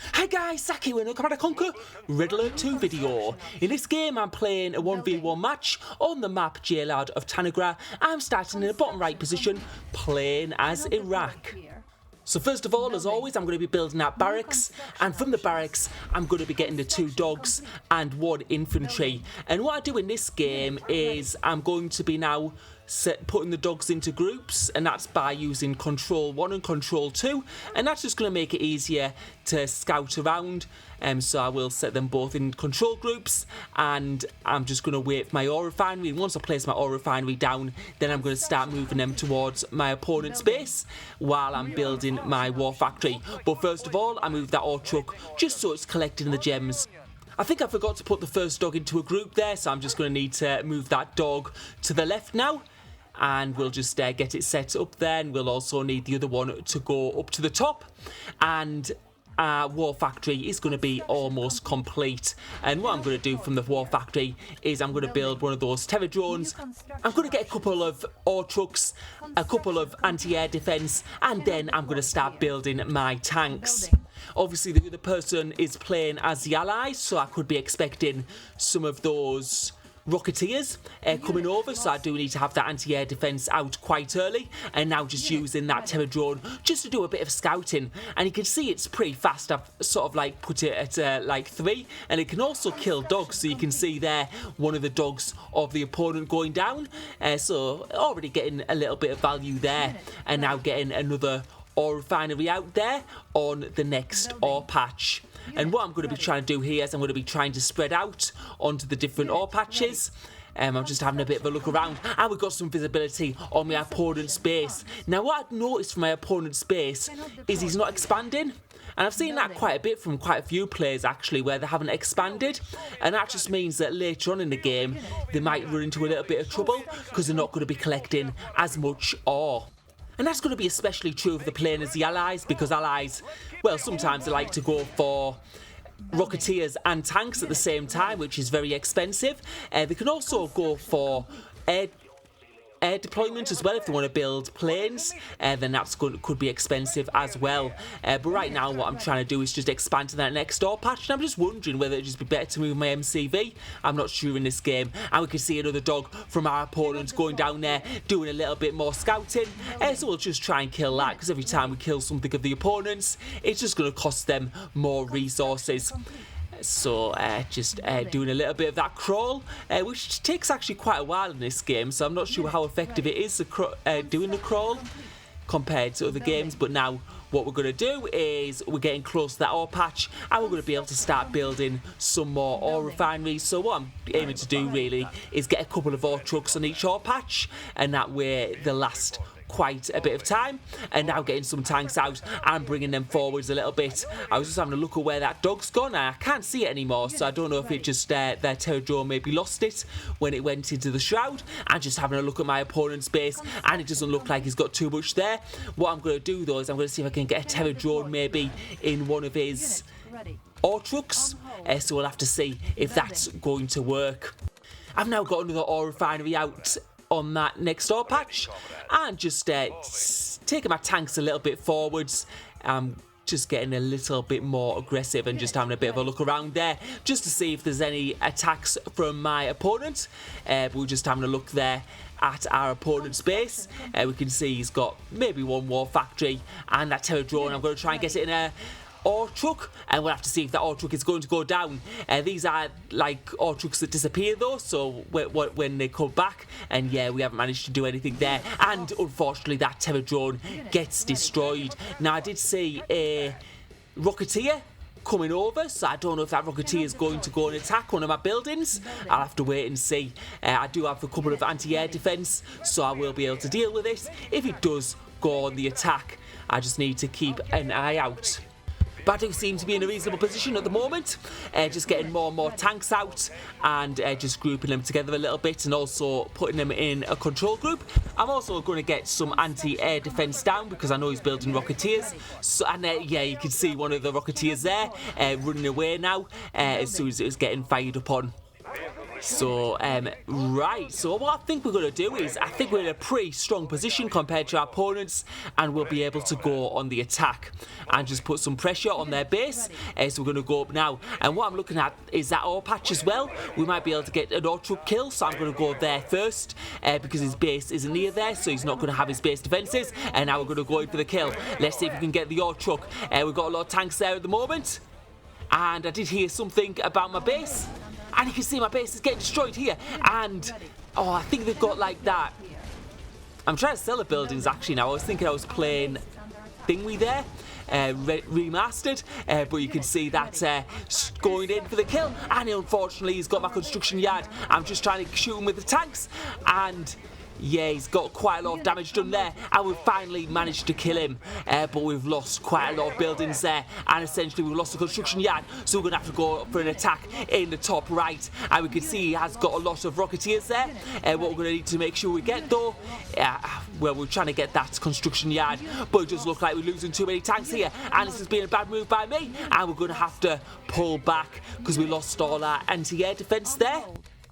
Hi guys, Zach here with another Command & Conquer Red Alert 2 video. In this game I'm playing a 1v1 match on the map Jalad of Tanagra. I'm starting in the bottom right position, playing as Iraq. So first of all, as always, I'm going to be building that barracks, and from the barracks I'm going to be getting the 2 dogs and 1 infantry. And what I do in this game is I'm going to be now putting the dogs into groups, and that's by using control 1 and control 2, and that's just going to make it easier to scout around. So I will set them both in control groups, and I'm just going to wait for my ore refinery, and once I place my ore refinery down, then I'm going to start moving them towards my opponent's base while I'm building my war factory. But first of all, I move that ore truck just so it's collecting the gems. I think I forgot to put the first dog into a group there, so I'm just going to need to move that dog to the left now. And we'll just get it set up there, and we'll also need the other one to go up to the top. And our war factory is going to be almost complete. And what I'm going to do from the war factory is I'm going to build one of those terror drones. I'm going to get a couple of ore trucks, a couple of anti-air defense, and then I'm going to start building my tanks. Obviously the other person is playing as the allies, so I could be expecting some of those Rocketeers coming over, so I do need to have that anti-air defense out quite early, and now just using that terror drone just to do a bit of scouting. And you can see it's pretty fast. I've sort of like put it at like 3, and it can also kill dogs, so you can see there one of the dogs of the opponent going down, so already getting a little bit of value there. And now getting another ore refinery out there on the next ore patch. And what I'm going to be trying to do here is I'm going to be trying to spread out onto the different ore patches. I'm just having a bit of a look around, and we've got some visibility on my opponent's base. Now what I've noticed from my opponent's base is he's not expanding, and I've seen that quite a bit from quite a few players actually, where they haven't expanded, and that just means that later on in the game they might run into a little bit of trouble because they're not going to be collecting as much ore. And that's going to be especially true if they're playing as the allies, because allies, well, sometimes they like to go for Rocketeers and tanks at the same time, which is very expensive. They can also go for air deployment as well if they want to build planes, then that's could be expensive as well. But right now what I'm trying to do is just expand to that next ore patch, and I'm just wondering whether it'd just be better to move my MCV. I'm not sure in this game. And we can see another dog from our opponent going down there doing a little bit more scouting, so we'll just try and kill that, because every time we kill something of the opponents it's just going to cost them more resources. So just doing a little bit of that crawl, which takes actually quite a while in this game, so I'm not sure how effective it is doing the crawl compared to other games. But now what we're going to do is we're getting close to that ore patch, and we're going to be able to start building some more ore refineries. So what I'm aiming to do really is get a couple of ore trucks on each ore patch, and that way they'll last quite a bit of time. And now getting some tanks out and bringing them forwards a little bit. I was just having a look at where that dog's gone, and I can't see it anymore, so I don't know if it just their terror drone maybe lost it when it went into the shroud. And just having a look at my opponent's base, and it doesn't look like he's got too much there. What I'm going to do though is I'm going to see if I can get a terror drone maybe in one of his ore trucks, so we'll have to see if that's going to work. I've now got another ore refinery out on that next ore patch, and just taking my tanks a little bit forwards, just getting a little bit more aggressive and just having a bit of a look around there just to see if there's any attacks from my opponent. But we're just having a look there at our opponent's base. We can see he's got maybe one war factory and that terror drone. I'm going to try and get it in a ore truck, and we'll have to see if that ore truck is going to go down. These are like ore trucks that disappear though, so when they come back, and yeah, we haven't managed to do anything there, and unfortunately that terror drone gets destroyed. Now I did see a Rocketeer coming over, so I don't know if that Rocketeer is going to go and attack one of my buildings. I'll have to wait and see. I do have a couple of anti-air defense, so I will be able to deal with it. If it does go on the attack, I just need to keep an eye out. But I do seem to be in a reasonable position at the moment, just getting more and more tanks out, and just grouping them together a little bit, and also putting them in a control group. I'm also going to get some anti-air defense down, because I know he's building Rocketeers. So, and yeah, you can see one of the Rocketeers there running away now as soon as it was getting fired upon. So, right, so what I think we're going to do is, I think we're in a pretty strong position compared to our opponents, and we'll be able to go on the attack and just put some pressure on their base. So we're going to go up now, and what I'm looking at is that our patch as well. We might be able to get an auto kill, so I'm going to go there first, because his base isn't near there, so he's not going to have his base defences, and now we're going to go in for the kill. Let's see if we can get the auto truck. We've got a lot of tanks there at the moment, and I did hear something about my base. And you can see my base is getting destroyed here. And, oh, I think they've got like that. I'm trying to sell the buildings actually now. I was thinking I was playing Thingy there. Remastered, but you can see that going in for the kill, and unfortunately he's got my construction yard. I'm just trying to shoot him with the tanks, and yeah, he's got quite a lot of damage done there, and we've finally managed to kill him, but we've lost quite a lot of buildings there, and essentially we've lost the construction yard, so we're going to have to go for an attack in the top right, and we can see he has got a lot of rocketeers there. What we're going to need to make sure we get though, well, we're trying to get that construction yard, but it does look like we're losing too many tanks here, and this has been a bad move by me, and we're going to have to pull back because we lost all our anti-air defence there.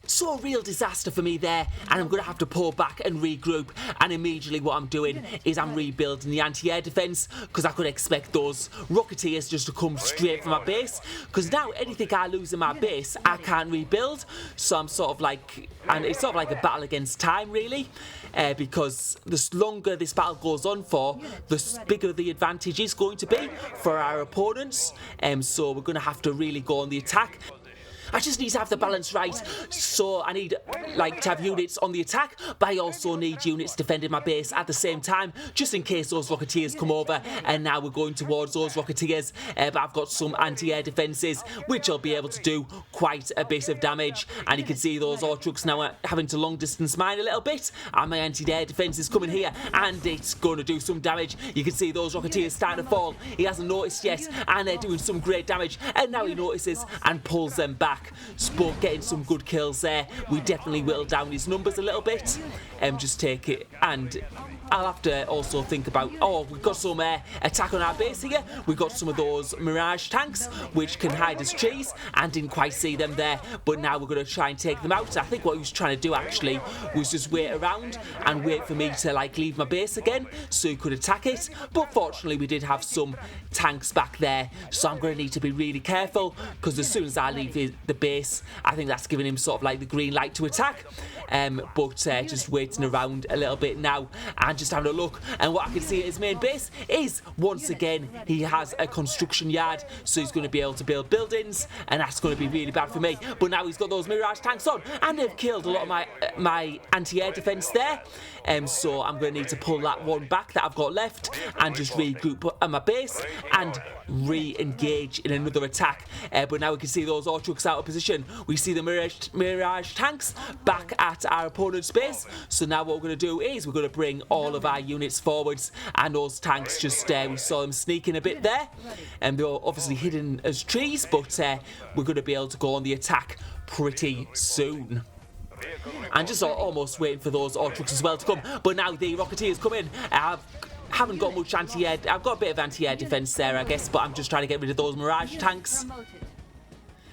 So a real disaster for me there, and I'm going to have to pull back and regroup, and immediately what I'm doing is I'm rebuilding the anti-air defence, because I could expect those rocketeers just to come straight from my base, because now anything I lose in my base I can't rebuild. So I'm sort of like, and it's sort of like a battle against time really, because the longer this battle goes on for, the bigger the advantage is going to be for our opponents, so we're going to have to really go on the attack. I just need to have the balance right, so I need like to have units on the attack, but I also need units defending my base at the same time, just in case those rocketeers come over. And now we're going towards those rocketeers, but I've got some anti-air defences which will be able to do quite a bit of damage, and you can see those ore trucks now are having to long distance mine a little bit, and my anti-air defence is coming here, and it's going to do some damage. You can see those rocketeers starting to fall. He hasn't noticed yet, and they're doing some great damage, and now he notices and pulls them back. But getting some good kills there. We definitely whittle down his numbers a little bit, and just take it. And I'll have to also think about, oh, we've got some attack on our base here. We've got some of those Mirage tanks which can hide as trees, and didn't quite see them there, but now we're going to try and take them out. I think what he was trying to do actually was just wait around and wait for me to like leave my base again so he could attack it, but fortunately we did have some tanks back there, so I'm going to need to be really careful, because as soon as I leave the base, I think that's giving him sort of like the green light to attack. But just waiting around a little bit now and just having a look, and what I can see at his main base is once again he has a construction yard, so he's going to be able to build buildings, and that's going to be really bad for me. But now he's got those Mirage tanks on, and they've killed a lot of my anti-air defence there, so I'm going to need to pull that one back that I've got left and just regroup at my base and re-engage in another attack. But now we can see those ore trucks out of position. We see the Mirage tanks back at our opponent's base, so now what we're going to do is we're going to bring all of our units forwards, and those tanks just we saw them sneaking a bit there, and they were obviously hidden as trees, but we're going to be able to go on the attack pretty soon. And just almost waiting for those ore trucks as well to come, but now the rocketeers come in. Haven't got much anti-air. I've got a bit of anti-air defense there, I guess, but I'm just trying to get rid of those Mirage tanks.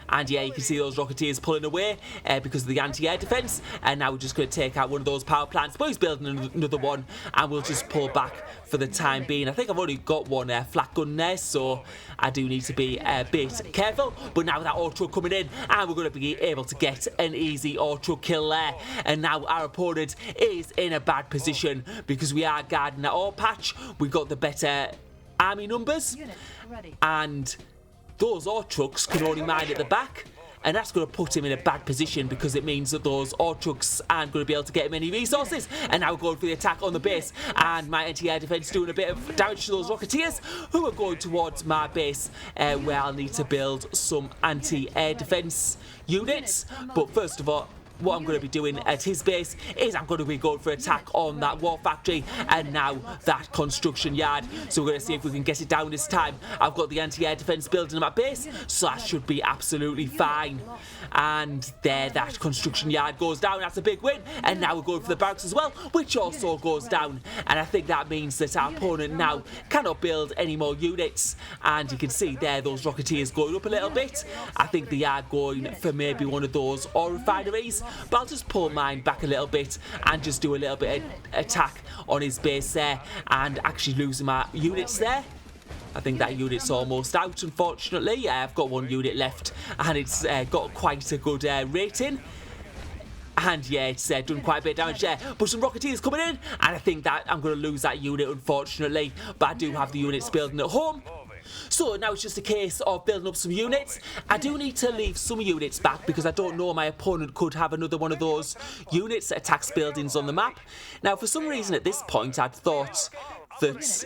And yeah, you can see those rocketeers pulling away because of the anti-air defense, and now we're just going to take out one of those power plants, but he's building another one, and we'll just pull back for the time being. I think I've already got one flak gun there, so I do need to be a bit careful. But now that ore truck coming in, and we're going to be able to get an easy ore truck kill there, and now our opponent is in a bad position because we are guarding that ore patch. We've got the better army numbers, and those ore trucks can only mine at the back, and that's going to put him in a bad position because it means that those ore trucks aren't going to be able to get him any resources. And now we're going for the attack on the base, and my anti-air defense doing a bit of damage to those rocketeers who are going towards my base, where I'll need to build some anti-air defense units. But first of all, what I'm going to be doing at his base is I'm going to be going for attack on that war factory and now that construction yard. So we're going to see if we can get it down this time. I've got the anti-air defense building at my base, so that should be absolutely fine. And there, that construction yard goes down. That's a big win. And now we're going for the barracks as well, which also goes down. And I think that means that our opponent now cannot build any more units. And you can see there those Rocketeers going up a little bit. I think they are going for maybe one of those ore refineries, but I'll just pull mine back a little bit and just do a little bit of attack on his base there and actually losing my units there. I think that unit's almost out, unfortunately. I've got one unit left and it's got quite a good rating. And yeah, it's done quite a bit of damage there. But some Rocketeers coming in, and I think that I'm going to lose that unit, unfortunately. But I do have the units building at home. So now it's just a case of building up some units. I do need to leave some units back because I don't know, my opponent could have another one of those units that attacks buildings on the map. Now, for some reason at this point, I'd thought that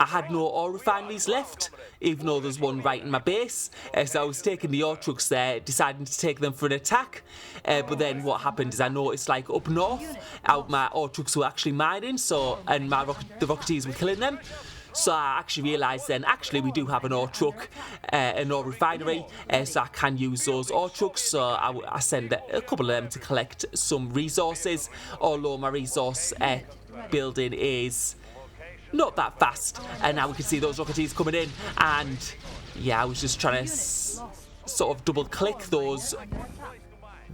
I had no ore refineries left, even though there's one right in my base. So I was taking the ore trucks there, deciding to take them for an attack. But then what happened is I noticed, like, up north, my ore trucks were actually mining, and the Rocketeers were killing them. So I actually realised then, actually we do have an ore truck, an ore refinery, so I can use those ore trucks. So I send a couple of them to collect some resources, although my resource building is not that fast. And now we can see those Rocketeers coming in, and yeah, I was just trying to sort of double click those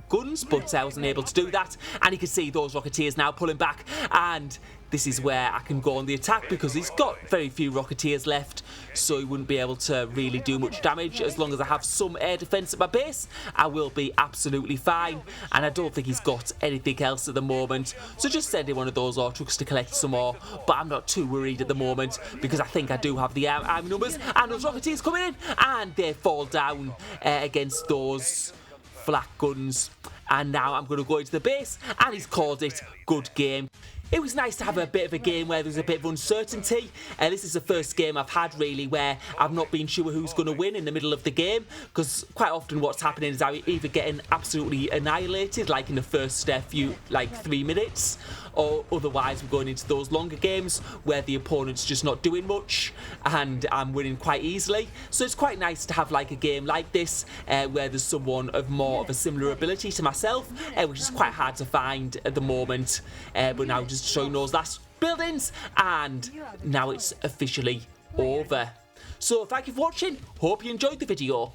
guns, but I wasn't able to do that. And you can see those Rocketeers now pulling back, and this is where I can go on the attack because he's got very few Rocketeers left, so he wouldn't be able to really do much damage. As long as I have some air defense at my base, I will be absolutely fine. And I don't think he's got anything else at the moment, so just send in one of those ore trucks to collect some more. But I'm not too worried at the moment because I think I do have the army numbers, and those Rocketeers coming in, and they fall down against those flak guns. And now I'm going to go into the base, and he's called it good game. It was nice to have a bit of a game where there's a bit of uncertainty. This is the first game I've had really where I've not been sure who's going to win in the middle of the game, because quite often what's happening is I'm either getting absolutely annihilated, like in the first few, like 3 minutes, or otherwise we're going into those longer games where the opponent's just not doing much and I'm winning quite easily. So it's quite nice to have like a game like this where there's someone of more of a similar ability to myself, which is quite hard to find at the moment. But now just showing those last buildings, and now it's officially over. So thank you for watching, hope you enjoyed the video.